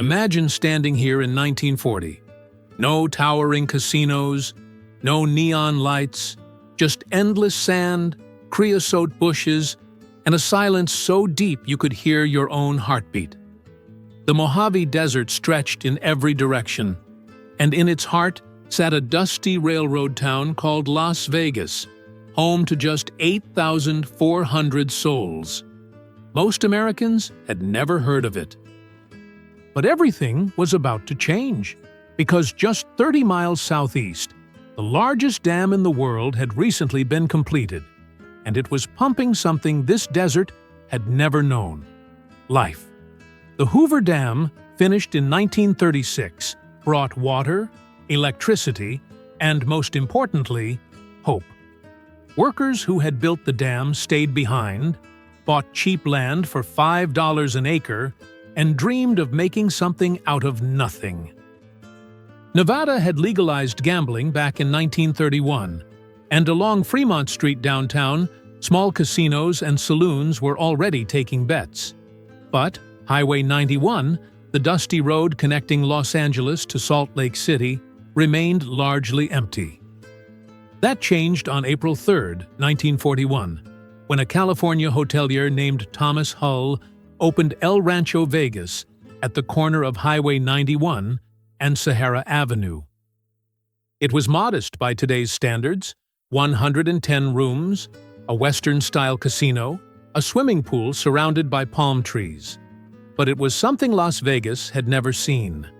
Imagine standing here in 1940. No towering casinos, no neon lights, just endless sand, creosote bushes, and a silence so deep you could hear your own heartbeat. The Mojave Desert stretched in every direction, and in its heart sat a dusty railroad town called Las Vegas, home to just 8,400 souls. Most Americans had never heard of it. But everything was about to change, because just 30 miles southeast, the largest dam in the world had recently been completed, and it was pumping something this desert had never known: life. The Hoover Dam, finished in 1936, brought water, electricity, and most importantly, hope. Workers who had built the dam stayed behind, bought cheap land for $5 an acre, and dreamed of making something out of nothing. Nevada had legalized gambling back in 1931, and along Fremont Street downtown, small casinos and saloons were already taking bets. But Highway 91, the dusty road connecting Los Angeles to Salt Lake City, remained largely empty. That changed on April 3, 1941, when a California hotelier named Thomas Hull opened El Rancho Vegas at the corner of Highway 91 and Sahara Avenue. It was modest by today's standards: 110 rooms, a Western-style casino, a swimming pool surrounded by palm trees. But it was something Las Vegas had never seen: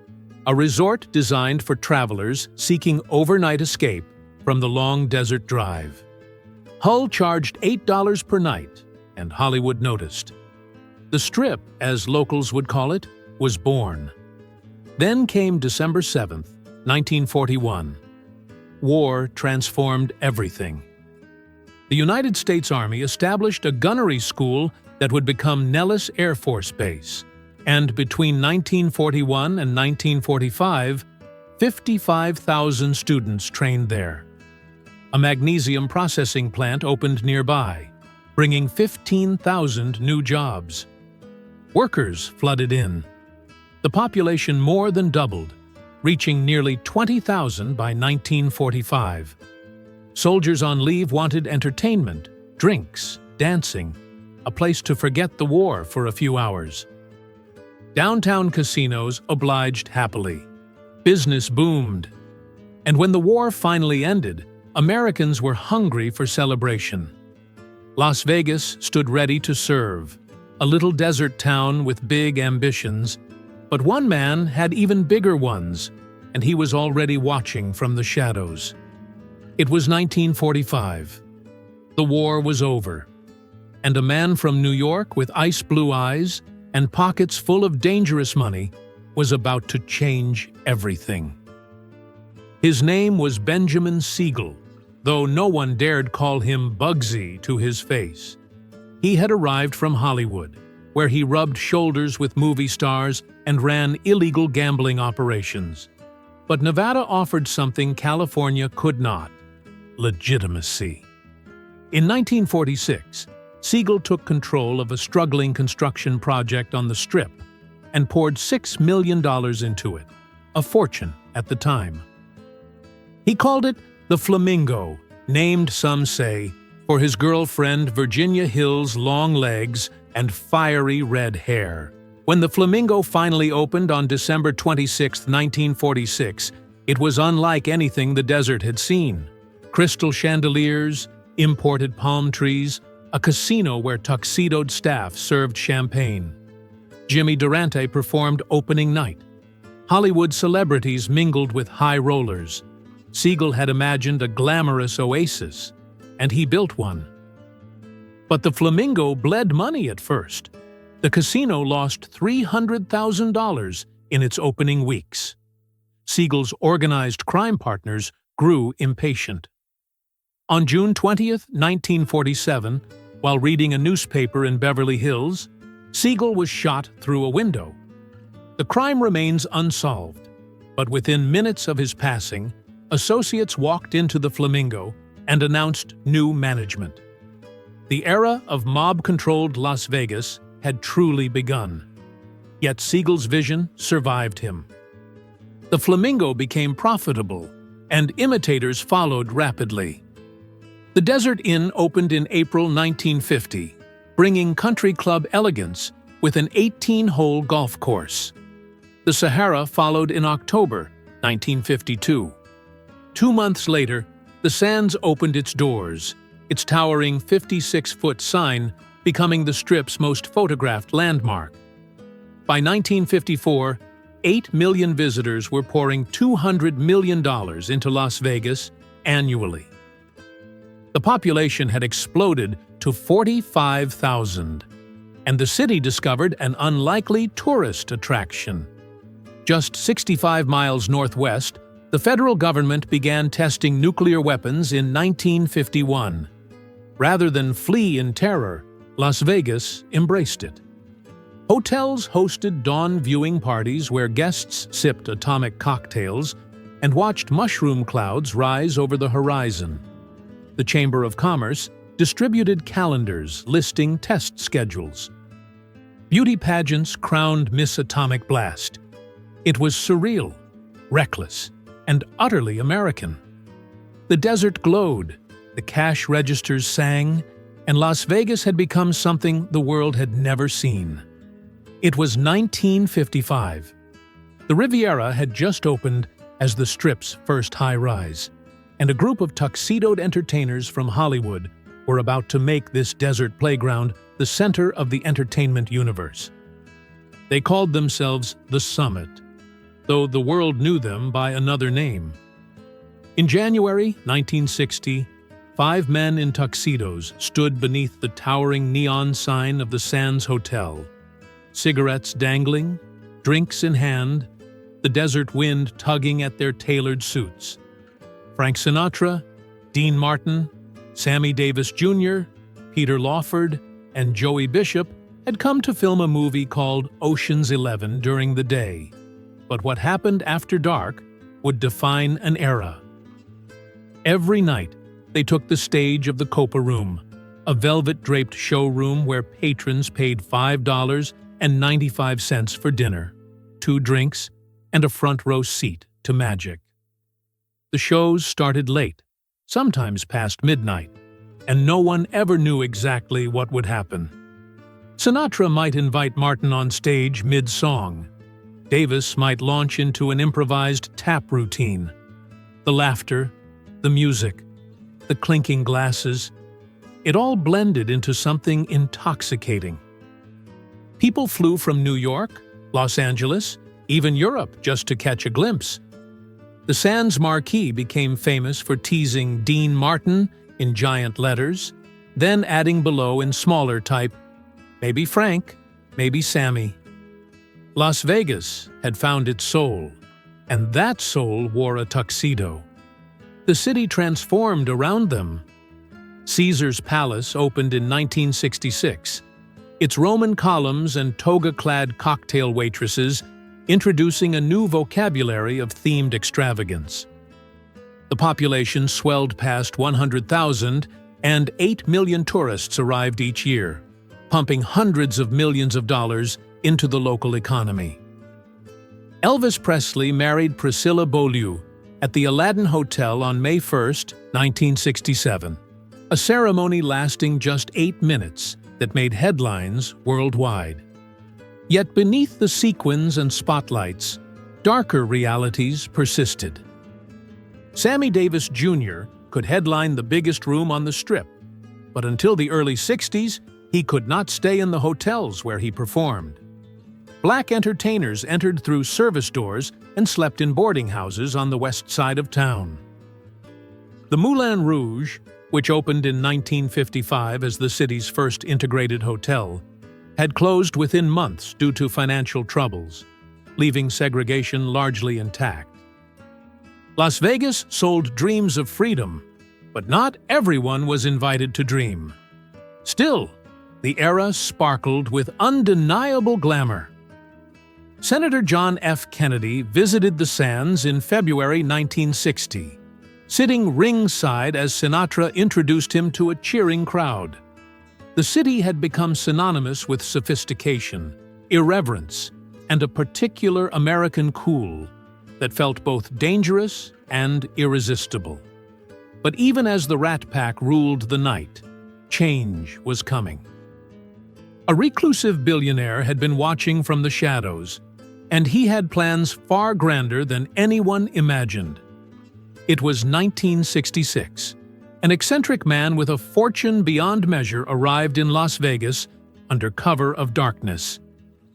a resort designed for travelers seeking overnight escape from the long desert drive. Hull charged $8 per night, and Hollywood noticed. The Strip, as locals would call it, was born. Then came December 7, 1941. War transformed everything. The United States Army established a gunnery school that would become Nellis Air Force Base, and between 1941 and 1945, 55,000 students trained there. A magnesium processing plant opened nearby, bringing 15,000 new jobs. Workers flooded in. The population more than doubled, reaching nearly 20,000 by 1945. Soldiers on leave wanted entertainment, drinks, dancing, a place to forget the war for a few hours. Downtown casinos obliged happily. Business boomed. And when the war finally ended, Americans were hungry for celebration. Las Vegas stood ready to serve, a little desert town with big ambitions. But one man had even bigger ones, and he was already watching from the shadows. It was 1945. The war was over, and a man from New York with ice-blue eyes and pockets full of dangerous money was about to change everything. His name was Benjamin Siegel, though no one dared call him Bugsy to his face. He had arrived from Hollywood, where he rubbed shoulders with movie stars and ran illegal gambling operations. But Nevada offered something California could not: legitimacy. In 1946, Siegel took control of a struggling construction project on the Strip and poured $6 million into it, a fortune at the time. He called it the Flamingo, named, some say, for his girlfriend Virginia Hill's long legs and fiery red hair. When the Flamingo finally opened on December 26, 1946, it was unlike anything the desert had seen. Crystal chandeliers, imported palm trees, a casino where tuxedoed staff served champagne. Jimmy Durante performed opening night. Hollywood celebrities mingled with high rollers. Siegel had imagined a glamorous oasis, and he built one. But the Flamingo bled money at first. The casino lost $300,000 in its opening weeks. Siegel's organized crime partners grew impatient. On June 20, 1947, while reading a newspaper in Beverly Hills, Siegel was shot through a window. The crime remains unsolved, but within minutes of his passing, associates walked into the Flamingo and announced new management. The era of mob-controlled Las Vegas had truly begun. yet Siegel's vision survived him. The Flamingo became profitable, and imitators followed rapidly. The Desert Inn opened in April 1950, bringing country club elegance with an 18-hole golf course. The Sahara followed in October 1952. 2 months later, the Sands opened its doors, its towering 56-foot sign becoming the Strip's most photographed landmark. By 1954, 8 million visitors were pouring $200 million into Las Vegas annually. The population had exploded to 45,000, and the city discovered an unlikely tourist attraction. Just 65 miles northwest, the federal government began testing nuclear weapons in 1951. Rather than flee in terror, Las Vegas embraced it. Hotels hosted dawn viewing parties where guests sipped atomic cocktails and watched mushroom clouds rise over the horizon. The Chamber of Commerce distributed calendars listing test schedules. Beauty pageants crowned Miss Atomic Blast. It was surreal, reckless, and utterly American. The desert glowed, the cash registers sang, and Las Vegas had become something the world had never seen. It was 1955. The Riviera had just opened as the Strip's first high-rise, and a group of tuxedoed entertainers from Hollywood were about to make this desert playground the center of the entertainment universe. They called themselves the Summit, though the world knew them by another name. In January 1960, 5 men in tuxedos stood beneath the towering neon sign of the Sands Hotel. Cigarettes dangling, drinks in hand, the desert wind tugging at their tailored suits. Frank Sinatra, Dean Martin, Sammy Davis Jr., Peter Lawford, and Joey Bishop had come to film a movie called Ocean's 11 during the day. But what happened after dark would define an era. Every night, they took the stage of the Copa Room, a velvet-draped showroom where patrons paid $5.95 for dinner, 2 drinks, and a front-row seat to magic. The shows started late, sometimes past midnight, and no one ever knew exactly what would happen. Sinatra might invite Martin on stage mid-song. Davis might launch into an improvised tap routine. The laughter, the music, the clinking glasses, it all blended into something intoxicating. People flew from New York, Los Angeles, even Europe just to catch a glimpse. The Sands marquee became famous for teasing Dean Martin in giant letters, then adding below in smaller type, maybe Frank, maybe Sammy. Las Vegas had found its soul, and that soul wore a tuxedo. The city transformed around them. Caesar's Palace opened in 1966, its Roman columns and toga-clad cocktail waitresses introducing a new vocabulary of themed extravagance. The population swelled past 100,000, and 8 million tourists arrived each year, pumping hundreds of millions of dollars into the local economy. Elvis Presley married Priscilla Beaulieu at the Aladdin Hotel on May 1, 1967, a ceremony lasting just 8 minutes that made headlines worldwide. Yet beneath the sequins and spotlights, darker realities persisted. Sammy Davis Jr. could headline the biggest room on the Strip, but until the early 60s, he could not stay in the hotels where he performed. Black entertainers entered through service doors and slept in boarding houses on the west side of town. The Moulin Rouge, which opened in 1955 as the city's first integrated hotel, had closed within months due to financial troubles, leaving segregation largely intact. Las Vegas sold dreams of freedom, but not everyone was invited to dream. Still, the era sparkled with undeniable glamour. Senator John F. Kennedy visited the Sands in February 1960, sitting ringside as Sinatra introduced him to a cheering crowd. The city had become synonymous with sophistication, irreverence, and a particular American cool that felt both dangerous and irresistible. But even as the Rat Pack ruled the night, change was coming. A reclusive billionaire had been watching from the shadows, and he had plans far grander than anyone imagined. It was 1966. An eccentric man with a fortune beyond measure arrived in Las Vegas under cover of darkness.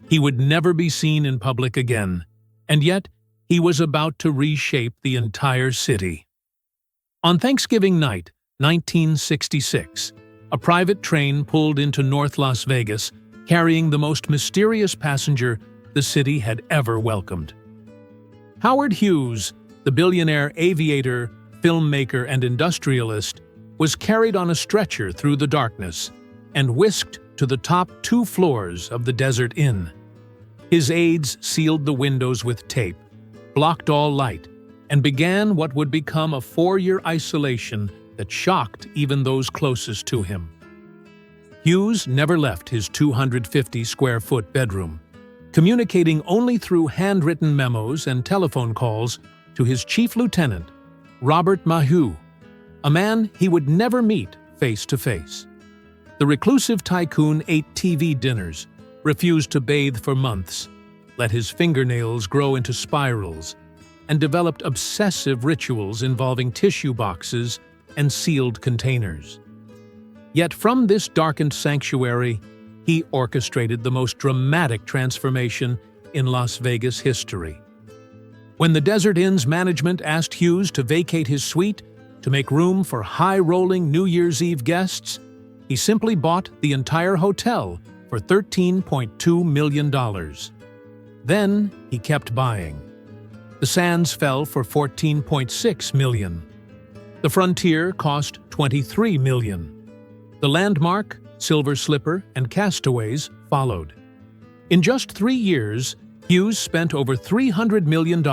He would never be seen in public again, and yet he was about to reshape the entire city. On Thanksgiving night, 1966, a private train pulled into North Las Vegas, carrying the most mysterious passenger the city had ever welcomed. Howard Hughes, the billionaire aviator, filmmaker, and industrialist, was carried on a stretcher through the darkness and whisked to the top 2 floors of the Desert Inn. His aides sealed the windows with tape, blocked all light, and began what would become a 4-year isolation that shocked even those closest to him. Hughes never left his 250-square-foot bedroom, communicating only through handwritten memos and telephone calls to his chief lieutenant, Robert Maheu, a man he would never meet face to face. The reclusive tycoon ate TV dinners, refused to bathe for months, let his fingernails grow into spirals, and developed obsessive rituals involving tissue boxes and sealed containers. Yet from this darkened sanctuary, he orchestrated the most dramatic transformation in Las Vegas history. When the Desert Inn's management asked Hughes to vacate his suite to make room for high-rolling New Year's Eve guests, he simply bought the entire hotel for $13.2 million. Then he kept buying. The Sands fell for $14.6 million. The Frontier cost $23 million. The Landmark, Silver Slipper, and Castaways followed. In just 3 years, Hughes spent over $300 million,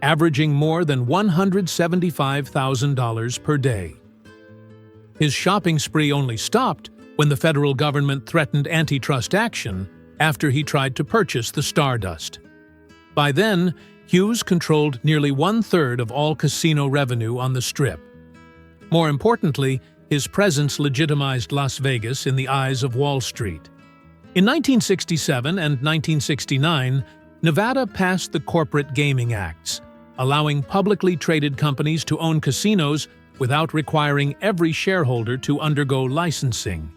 averaging more than $175,000 per day. His shopping spree only stopped when the federal government threatened antitrust action after he tried to purchase the Stardust. By then, Hughes controlled nearly 1/3 of all casino revenue on the Strip. More importantly, his presence legitimized Las Vegas in the eyes of Wall Street. In 1967 and 1969, Nevada passed the Corporate Gaming Acts, allowing publicly traded companies to own casinos without requiring every shareholder to undergo licensing.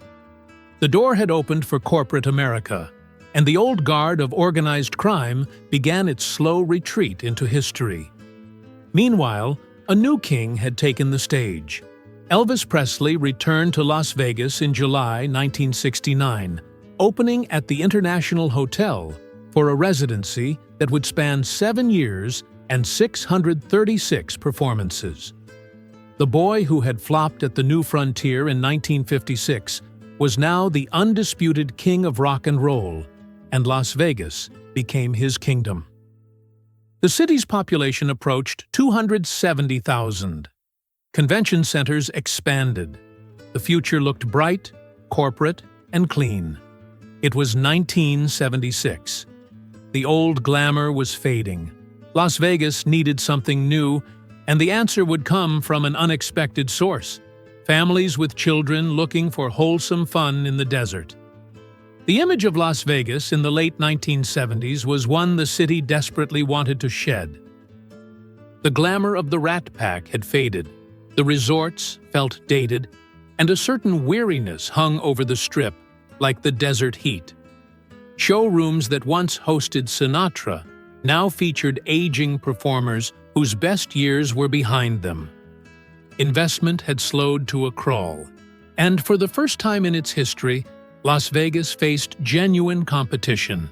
The door had opened for corporate America, and the old guard of organized crime began its slow retreat into history. Meanwhile, a new king had taken the stage. Elvis Presley returned to Las Vegas in July 1969, opening at the International Hotel for a residency that would span 7 years and 636 performances. The boy who had flopped at the New Frontier in 1956 was now the undisputed king of rock and roll, and Las Vegas became his kingdom. The city's population approached 270,000. Convention centers expanded. The future looked bright, corporate, and clean. It was 1976. The old glamour was fading. Las Vegas needed something new, and the answer would come from an unexpected source: families with children looking for wholesome fun in the desert. The image of Las Vegas in the late 1970s was one the city desperately wanted to shed. The glamour of the Rat Pack had faded. The resorts felt dated, and a certain weariness hung over the Strip, like the desert heat. Showrooms that once hosted Sinatra now featured aging performers whose best years were behind them. Investment had slowed to a crawl, and for the first time in its history, Las Vegas faced genuine competition.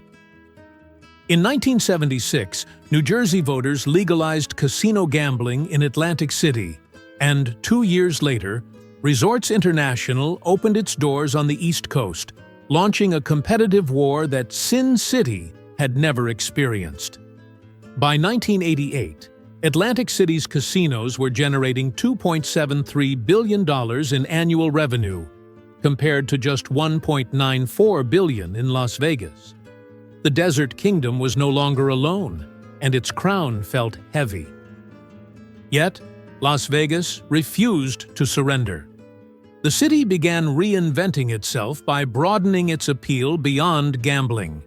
In 1976, New Jersey voters legalized casino gambling in Atlantic City, and 2 years later, Resorts International opened its doors on the East Coast, launching a competitive war that Sin City had never experienced. By 1988, Atlantic City's casinos were generating $2.73 billion in annual revenue, compared to just $1.94 billion in Las Vegas. The desert kingdom was no longer alone, and its crown felt heavy. Yet, Las Vegas refused to surrender. The city began reinventing itself by broadening its appeal beyond gambling.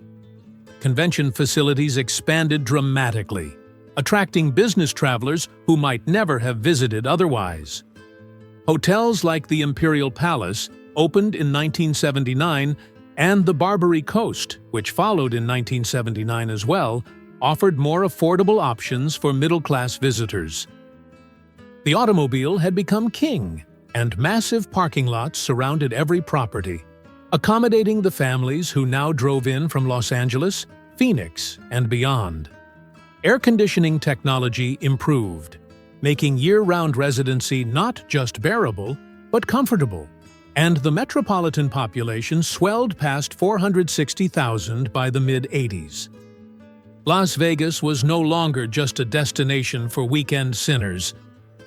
Convention facilities expanded dramatically, attracting business travelers who might never have visited otherwise. Hotels like the Imperial Palace opened in 1979, and the Barbary Coast, which followed in 1979 as well, offered more affordable options for middle-class visitors. The automobile had become king, and massive parking lots surrounded every property, accommodating the families who now drove in from Los Angeles, Phoenix, and beyond. Air conditioning technology improved, making year-round residency not just bearable, but comfortable, and the metropolitan population swelled past 460,000 by the mid-'80s. Las Vegas was no longer just a destination for weekend sinners.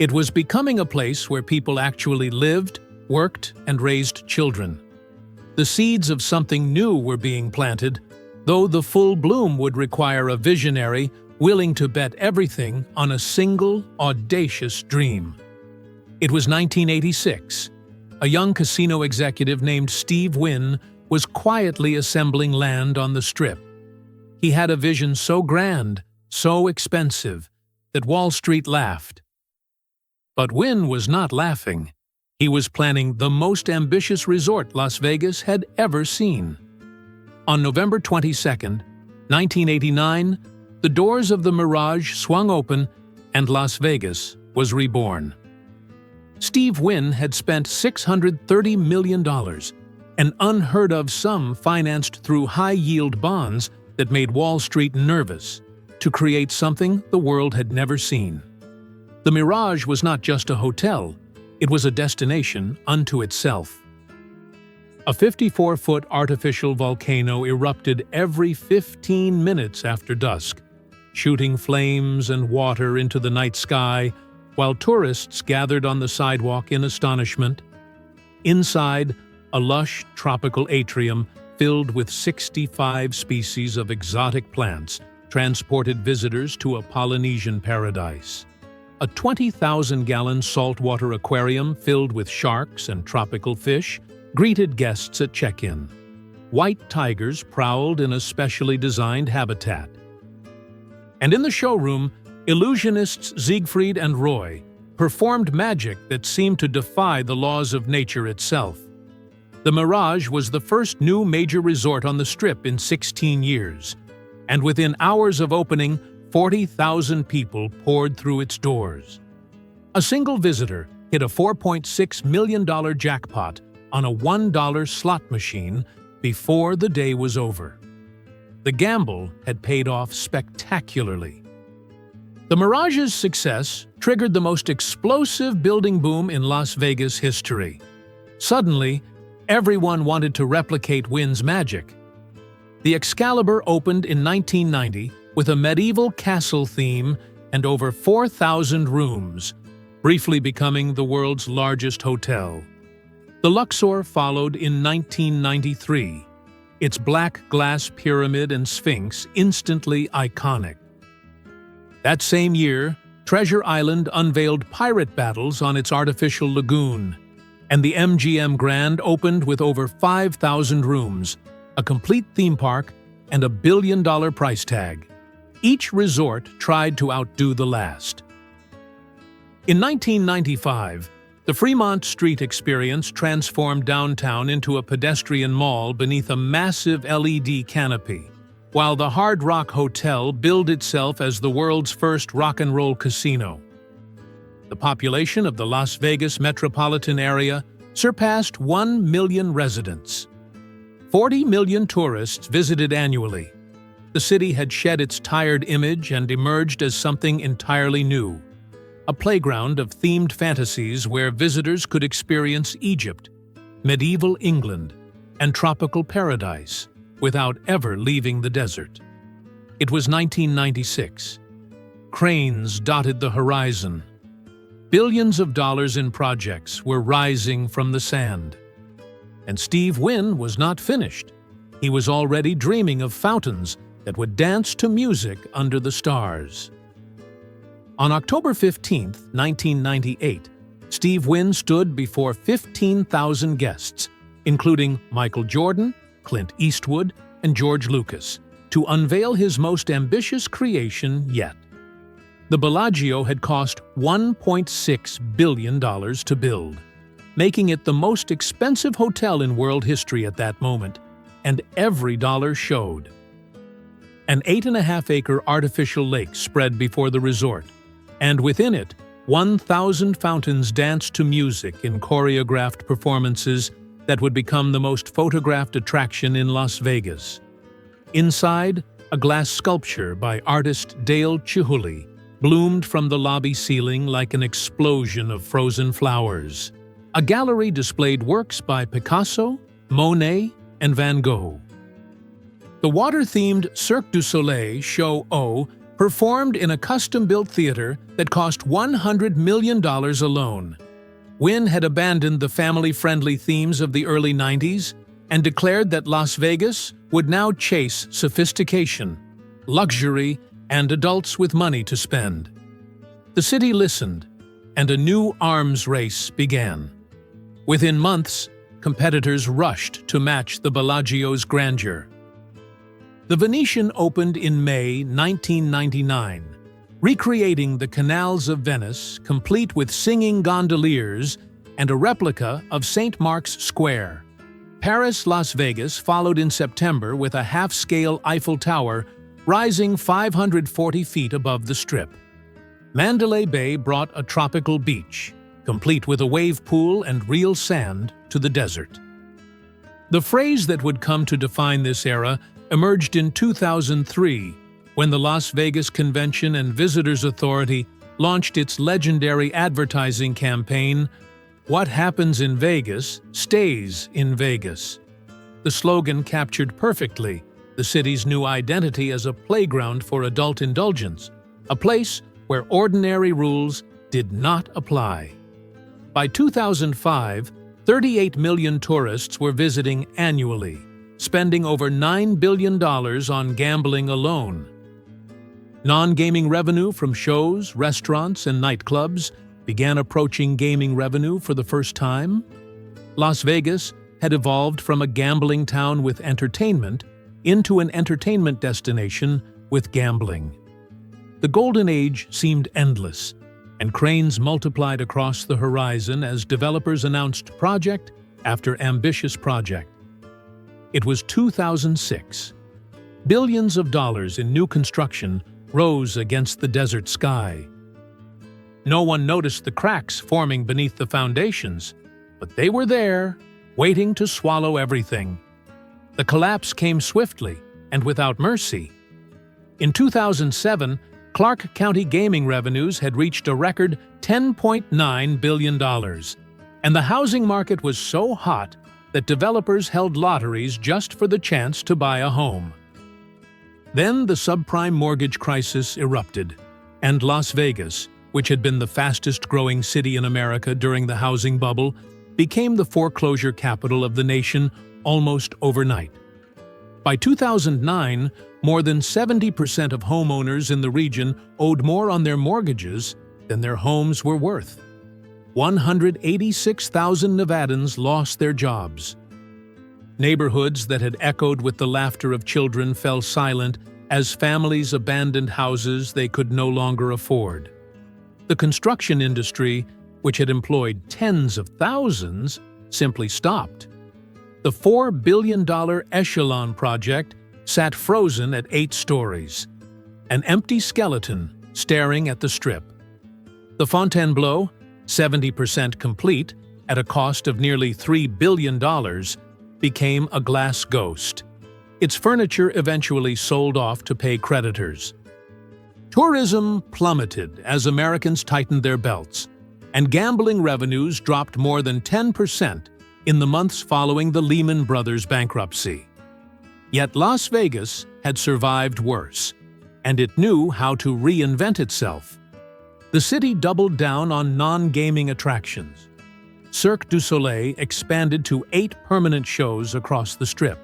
It was becoming a place where people actually lived, worked, and raised children. The seeds of something new were being planted, though the full bloom would require a visionary willing to bet everything on a single, audacious dream. It was 1986. A young casino executive named Steve Wynn was quietly assembling land on the Strip. He had a vision so grand, so expensive, that Wall Street laughed. But Wynn was not laughing. He was planning the most ambitious resort Las Vegas had ever seen. On November 22, 1989, the doors of the Mirage swung open and Las Vegas was reborn. Steve Wynn had spent $630 million, an unheard-of sum financed through high-yield bonds that made Wall Street nervous, to create something the world had never seen. The Mirage was not just a hotel, it was a destination unto itself. A 54-foot artificial volcano erupted every 15 minutes after dusk, shooting flames and water into the night sky while tourists gathered on the sidewalk in astonishment. Inside, a lush tropical atrium filled with 65 species of exotic plants transported visitors to a Polynesian paradise. A 20,000-gallon saltwater aquarium filled with sharks and tropical fish greeted guests at check-in. White tigers prowled in a specially designed habitat. And in the showroom, illusionists Siegfried and Roy performed magic that seemed to defy the laws of nature itself. The Mirage was the first new major resort on the Strip in 16 years, and within hours of opening, 40,000 people poured through its doors. A single visitor hit a $4.6 million jackpot on a $1 slot machine before the day was over. The gamble had paid off spectacularly. The Mirage's success triggered the most explosive building boom in Las Vegas history. Suddenly, everyone wanted to replicate Wynn's magic. The Excalibur opened in 1990 with a medieval castle theme and over 4,000 rooms, briefly becoming the world's largest hotel. The Luxor followed in 1993, its black glass pyramid and sphinx instantly iconic. That same year, Treasure Island unveiled pirate battles on its artificial lagoon, and the MGM Grand opened with over 5,000 rooms, a complete theme park, and a billion-dollar price tag. Each resort tried to outdo the last. In 1995, the Fremont Street experience transformed downtown into a pedestrian mall beneath a massive LED canopy, while the Hard Rock Hotel billed itself as the world's first rock and roll casino. The population of the Las Vegas metropolitan area surpassed 1 million residents. 40 million tourists visited annually. The city had shed its tired image and emerged as something entirely new. A playground of themed fantasies where visitors could experience Egypt, medieval England, and tropical paradise without ever leaving the desert. It was 1996. Cranes dotted the horizon. Billions of dollars in projects were rising from the sand. And Steve Wynn was not finished. he was already dreaming of fountains that would dance to music under the stars. On October 15, 1998, Steve Wynn stood before 15,000 guests, including Michael Jordan, Clint Eastwood, and George Lucas, to unveil his most ambitious creation yet. The Bellagio had cost $1.6 billion to build, making it the most expensive hotel in world history at that moment, and every dollar showed. An 8.5-acre artificial lake spread before the resort, and within it, 1,000 fountains danced to music in choreographed performances that would become the most photographed attraction in Las Vegas. Inside, a glass sculpture by artist Dale Chihuly bloomed from the lobby ceiling like an explosion of frozen flowers. A gallery displayed works by Picasso, Monet, and Van Gogh. The water-themed Cirque du Soleil Show O performed in a custom-built theater that cost $100 million alone. Wynn had abandoned the family-friendly themes of the early 90s and declared that Las Vegas would now chase sophistication, luxury, and adults with money to spend. The city listened, and a new arms race began. Within months, competitors rushed to match the Bellagio's grandeur. The Venetian opened in May 1999, recreating the canals of Venice, complete with singing gondoliers and a replica of St. Mark's Square. Paris Las Vegas followed in September with a half-scale Eiffel Tower rising 540 feet above the Strip. Mandalay Bay brought a tropical beach, complete with a wave pool and real sand, to the desert. The phrase that would come to define this era emerged in 2003, when the Las Vegas Convention and Visitors Authority launched its legendary advertising campaign, "What happens in Vegas stays in Vegas." The slogan captured perfectly the city's new identity as a playground for adult indulgence, a place where ordinary rules did not apply. By 2005, 38 million tourists were visiting annually, spending over $9 billion on gambling alone. Non-gaming revenue from shows, restaurants, and nightclubs began approaching gaming revenue for the first time. Las Vegas had evolved from a gambling town with entertainment into an entertainment destination with gambling. The golden age seemed endless, and cranes multiplied across the horizon as developers announced project after ambitious project. It was 2006. Billions of dollars in new construction rose against the desert sky. No one noticed the cracks forming beneath the foundations, but they were there, waiting to swallow everything. The collapse came swiftly and without mercy. In 2007, Clark County gaming revenues had reached a record $10.9 billion, and the housing market was so hot that developers held lotteries just for the chance to buy a home. Then the subprime mortgage crisis erupted, and Las Vegas, which had been the fastest-growing city in America during the housing bubble, became the foreclosure capital of the nation almost overnight. By 2009, more than 70% of homeowners in the region owed more on their mortgages than their homes were worth. 186,000 Nevadans lost their jobs. Neighborhoods that had echoed with the laughter of children fell silent as families abandoned houses they could no longer afford. The construction industry, which had employed tens of thousands, simply stopped. The $4 billion Echelon project sat frozen at 8 stories, an empty skeleton staring at the Strip. The Fontainebleau, 70% complete, at a cost of nearly $3 billion, became a glass ghost. Its furniture eventually sold off to pay creditors. Tourism plummeted as Americans tightened their belts, and gambling revenues dropped more than 10% in the months following the Lehman Brothers bankruptcy. Yet Las Vegas had survived worse, and it knew how to reinvent itself. The city doubled down on non-gaming attractions. Cirque du Soleil expanded to 8 permanent shows across the Strip.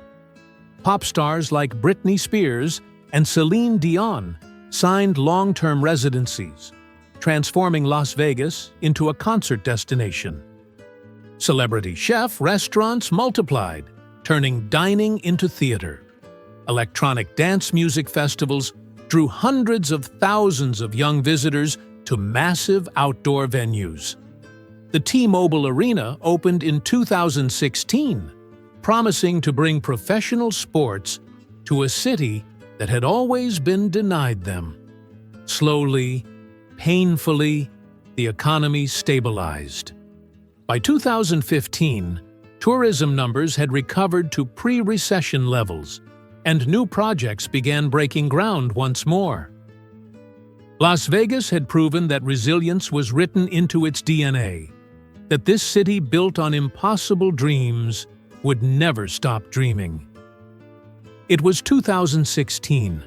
pop stars like Britney Spears and Celine Dion signed long-term residencies, transforming Las Vegas into a concert destination. Celebrity chef restaurants multiplied, turning dining into theater. Electronic dance music festivals drew hundreds of thousands of young visitors to massive outdoor venues. The T-Mobile Arena opened in 2016, promising to bring professional sports to a city that had always been denied them. Slowly, painfully, the economy stabilized. By 2015, tourism numbers had recovered to pre-recession levels, and new projects began breaking ground once more. Las Vegas had proven that resilience was written into its DNA, that this city built on impossible dreams would never stop dreaming. It was 2016.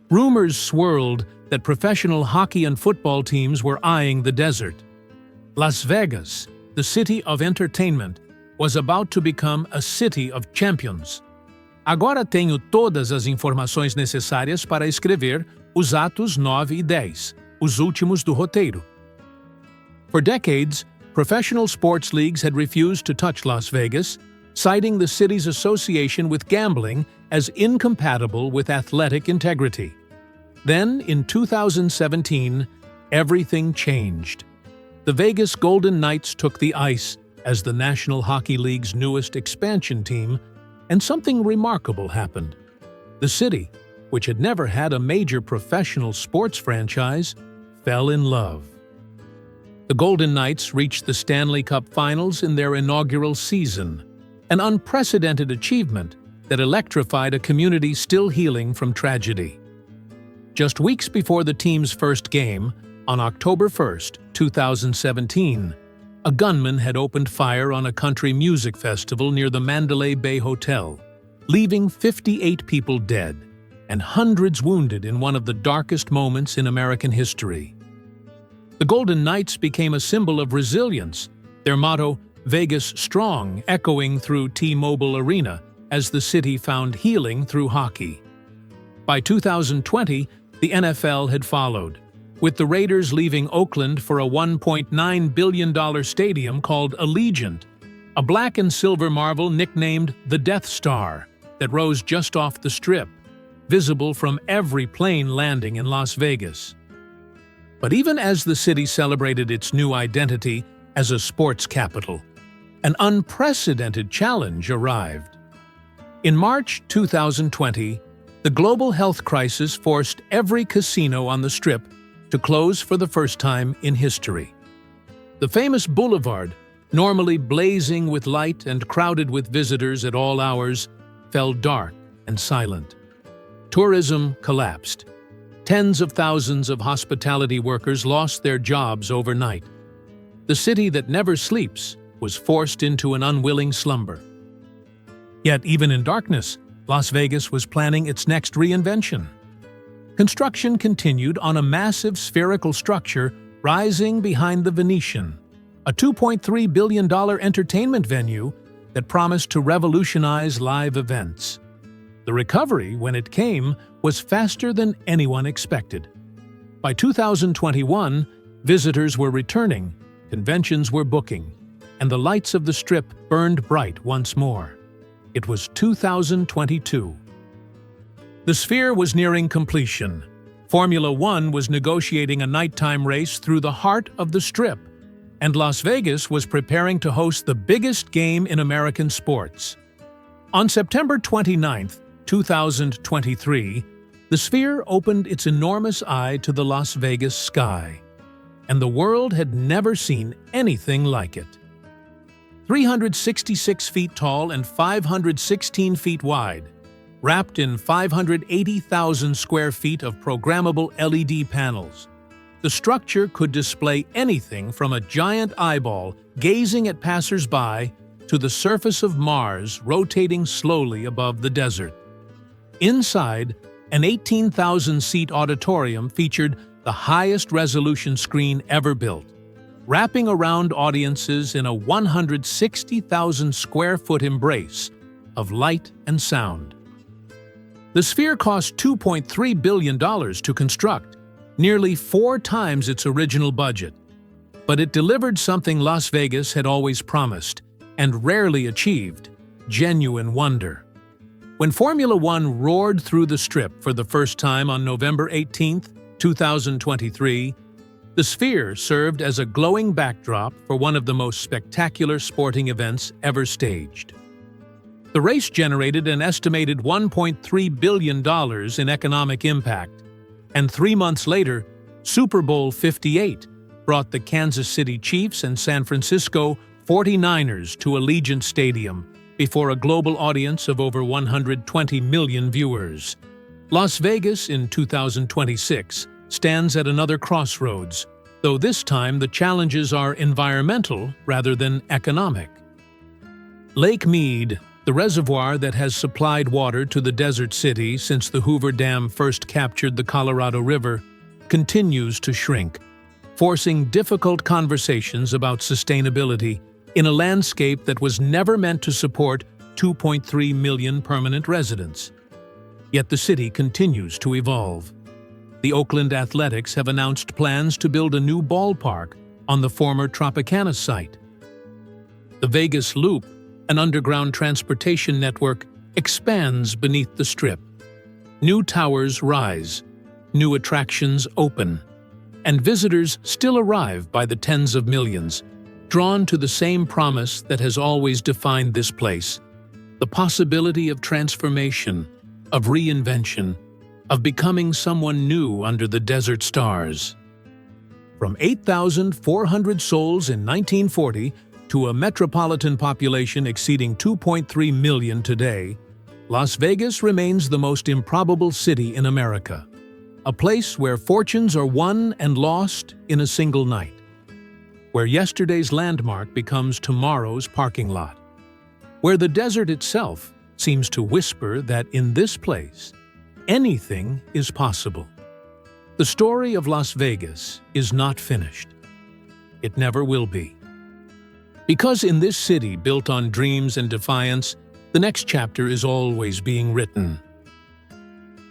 Rumors swirled that professional hockey and football teams were eyeing the desert. Las Vegas, the city of entertainment, was about to become a city of champions. Agora tenho todas as informações necessárias para escrever os atos 9 e 10, os últimos do roteiro. For decades, professional sports leagues had refused to touch Las Vegas, citing the city's association with gambling as incompatible with athletic integrity. Then, in 2017, everything changed. The Vegas Golden Knights took the ice as the National Hockey League's newest expansion team, and something remarkable happened. The city, which had never had a major professional sports franchise, fell in love. The Golden Knights reached the Stanley Cup Finals in their inaugural season, an unprecedented achievement that electrified a community still healing from tragedy. Just weeks before the team's first game, on October 1, 2017, a gunman had opened fire on a country music festival near the Mandalay Bay Hotel, leaving 58 people dead and hundreds wounded in one of the darkest moments in American history. The Golden Knights became a symbol of resilience, their motto, "Vegas Strong," echoing through T-Mobile Arena as the city found healing through hockey. By 2020, the NFL had followed, with the Raiders leaving Oakland for a $1.9 billion stadium called Allegiant, a black and silver marvel nicknamed the Death Star that rose just off the Strip, visible from every plane landing in Las Vegas. But even as the city celebrated its new identity as a sports capital, an unprecedented challenge arrived. In March 2020, the global health crisis forced every casino on the Strip to close for the first time in history. The famous boulevard, normally blazing with light and crowded with visitors at all hours, fell dark and silent. Tourism collapsed. Tens of thousands of hospitality workers lost their jobs overnight. The city that never sleeps was forced into an unwilling slumber. Yet, even in darkness, Las Vegas was planning its next reinvention. Construction continued on a massive spherical structure rising behind the Venetian, a $2.3 billion entertainment venue that promised to revolutionize live events. The recovery, when it came, was faster than anyone expected. By 2021, visitors were returning, conventions were booking, and the lights of the Strip burned bright once more. It was 2022. The Sphere was nearing completion. Formula One was negotiating a nighttime race through the heart of the Strip, and Las Vegas was preparing to host the biggest game in American sports. On September 29, 2023, the Sphere opened its enormous eye to the Las Vegas sky, and the world had never seen anything like it. 366 feet tall and 516 feet wide, wrapped in 580,000 square feet of programmable LED panels, the structure could display anything from a giant eyeball gazing at passers-by to the surface of Mars rotating slowly above the desert. Inside, an 18,000-seat auditorium featured the highest resolution screen ever built, wrapping around audiences in a 160,000 square foot embrace of light and sound. The Sphere cost $2.3 billion to construct, nearly 4 times its original budget. But it delivered something Las Vegas had always promised and rarely achieved: genuine wonder. When Formula One roared through the Strip for the first time on November 18, 2023, the Sphere served as a glowing backdrop for one of the most spectacular sporting events ever staged. The race generated an estimated $1.3 billion in economic impact, and 3 months later, Super Bowl 58 brought the Kansas City Chiefs and San Francisco 49ers to Allegiant Stadium before a global audience of over 120 million viewers. Las Vegas in 2026 stands at another crossroads, though this time the challenges are environmental rather than economic. Lake Mead, the reservoir that has supplied water to the desert city since the Hoover Dam first captured the Colorado River, continues to shrink, forcing difficult conversations about sustainability in a landscape that was never meant to support 2.3 million permanent residents. Yet the city continues to evolve. The Oakland Athletics have announced plans to build a new ballpark on the former Tropicana site. The Vegas Loop, an underground transportation network, expands beneath the Strip. New towers rise, new attractions open, and visitors still arrive by the tens of millions, drawn to the same promise that has always defined this place: the possibility of transformation, of reinvention, of becoming someone new under the desert stars. From 8,400 souls in 1940 to a metropolitan population exceeding 2.3 million today, Las Vegas remains the most improbable city in America. A place where fortunes are won and lost in a single night. Where yesterday's landmark becomes tomorrow's parking lot. Where the desert itself seems to whisper that in this place, anything is possible. The story of Las Vegas is not finished. It never will be. Because in this city built on dreams and defiance, the next chapter is always being written.